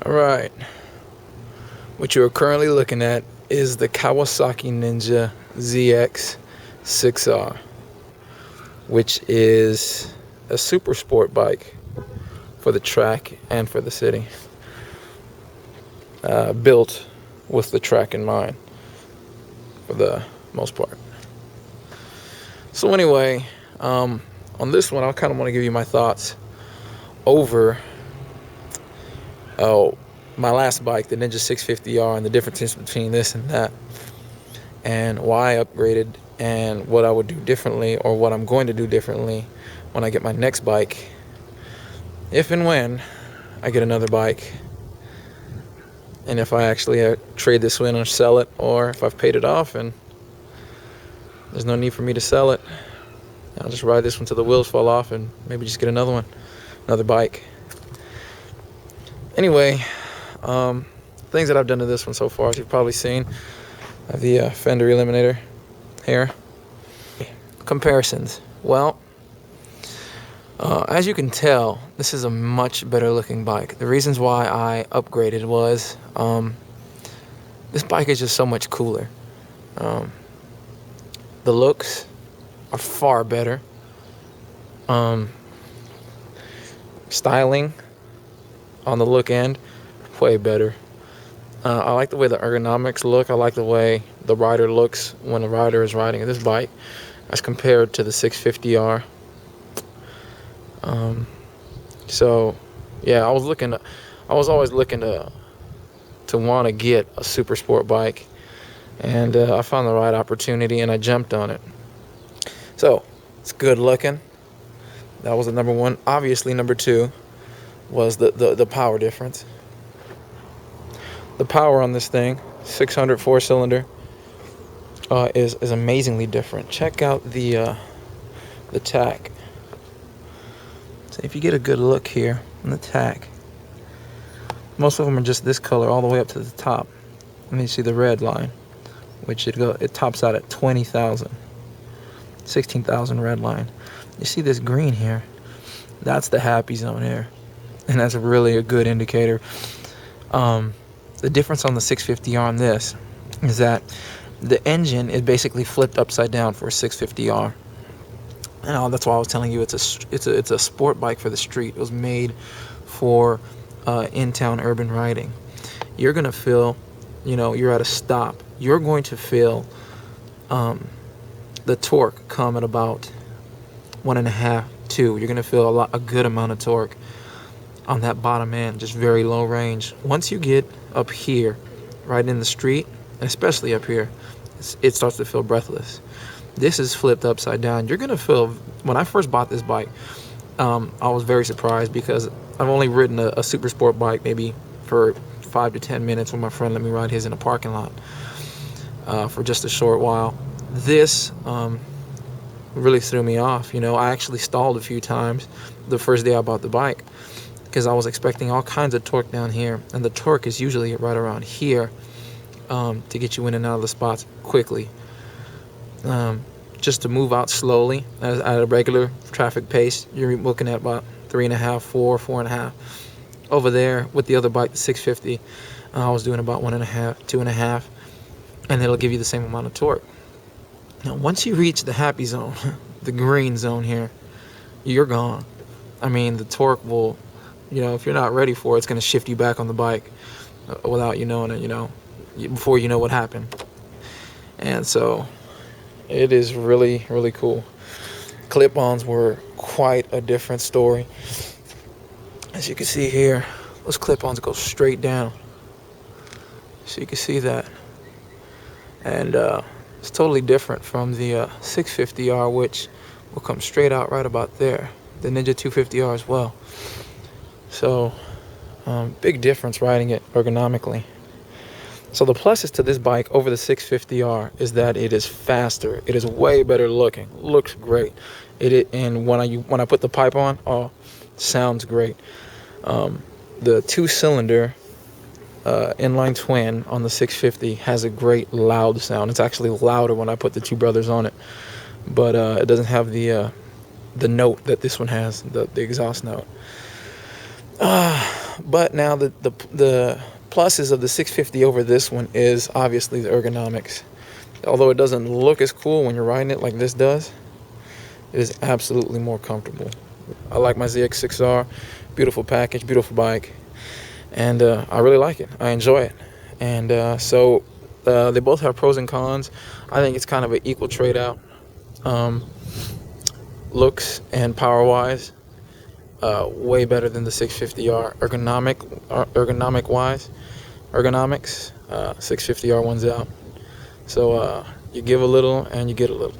Alright, what you are currently looking at is the Kawasaki Ninja ZX6R, which is a super sport bike for the track and for the city, built with the track in mind for the most part. So anyway, on this one, I kind of want to give you my thoughts over my last bike, the Ninja 650R, and the differences between this and that, and why I upgraded, and what I would do differently, or what I'm going to do differently when I get my next bike, if and when I get another bike, and if I actually trade this in or sell it, or if I've paid it off and there's no need for me to sell it, I'll just ride this one till the wheels fall off and maybe just get another bike. Anyway, things that I've done to this one so far, as you've probably seen, I have the fender eliminator here. Comparisons. Well, as you can tell, this is a much better looking bike. The reasons why I upgraded was this bike is just so much cooler. The looks are far better. Styling on the look end, way better. I like the way the ergonomics look. I like the way the rider looks when the rider is riding this bike as compared to the 650R. So yeah, I was always looking to want to get a super sport bike, and I found the right opportunity and I jumped on it. So it's good looking. That was the number one. Obviously, number two was the power difference. The power on this thing, 600 4-cylinder, is amazingly different. Check out the tack. So if you get a good look here on the tack, most of them are just this color all the way up to the top. And you see the red line, which it tops out at 20,000, 16,000 red line. You see this green here? That's the happy zone here, and that's really a good indicator. The difference on the 650R on this is that the engine is basically flipped upside down for a 650R. And that's why I was telling you it's a sport bike for the street. It was made for in-town urban riding. You're gonna feel, you're at a stop. You're going to feel the torque come at about 1.5, 2. You're gonna feel a good amount of torque on that bottom end, just very low range. Once you get up here, right in the street, and especially up here, it starts to feel breathless. This is flipped upside down. You're gonna feel, when I first bought this bike, I was very surprised because I've only ridden a super sport bike maybe for 5 to 10 minutes when my friend let me ride his in a parking lot for just a short while. This really threw me off. I actually stalled a few times the first day I bought the bike because I was expecting all kinds of torque down here, and the torque is usually right around here to get you in and out of the spots quickly. Just to move out slowly at a regular traffic pace, you're looking at about 3.5, 4, 4.5. Over there with the other bike, the 650, I was doing about 1.5, 2.5, and it'll give you the same amount of torque. Now, once you reach the happy zone, the green zone here, you're gone. I mean, the torque will, if you're not ready for it, it's going to shift you back on the bike without you knowing it, before you know what happened. And so it is really, really cool. Clip-Ons were quite a different story. As you can see here, those Clip-Ons go straight down. So you can see that. And it's totally different from the 650R, which will come straight out right about there. The Ninja 250R as well. So, big difference riding it ergonomically. So the pluses to this bike over the 650R is that it is faster. It is way better looking. Looks great. And when I put the pipe on, sounds great. The 2-cylinder inline twin on the 650 has a great loud sound. It's actually louder when I put the two brothers on it, but it doesn't have the note that this one has, the exhaust note. But now the pluses of the 650 over this one is obviously the ergonomics. Although it doesn't look as cool when you're riding it like this does, it is absolutely more comfortable. I like my ZX6R. Beautiful package, beautiful bike, and I really like it. I enjoy it. And so they both have pros and cons. I think it's kind of an equal trade out, looks and power wise. Way better than the 650R ergonomics 650R one's out. So you give a little and you get a little.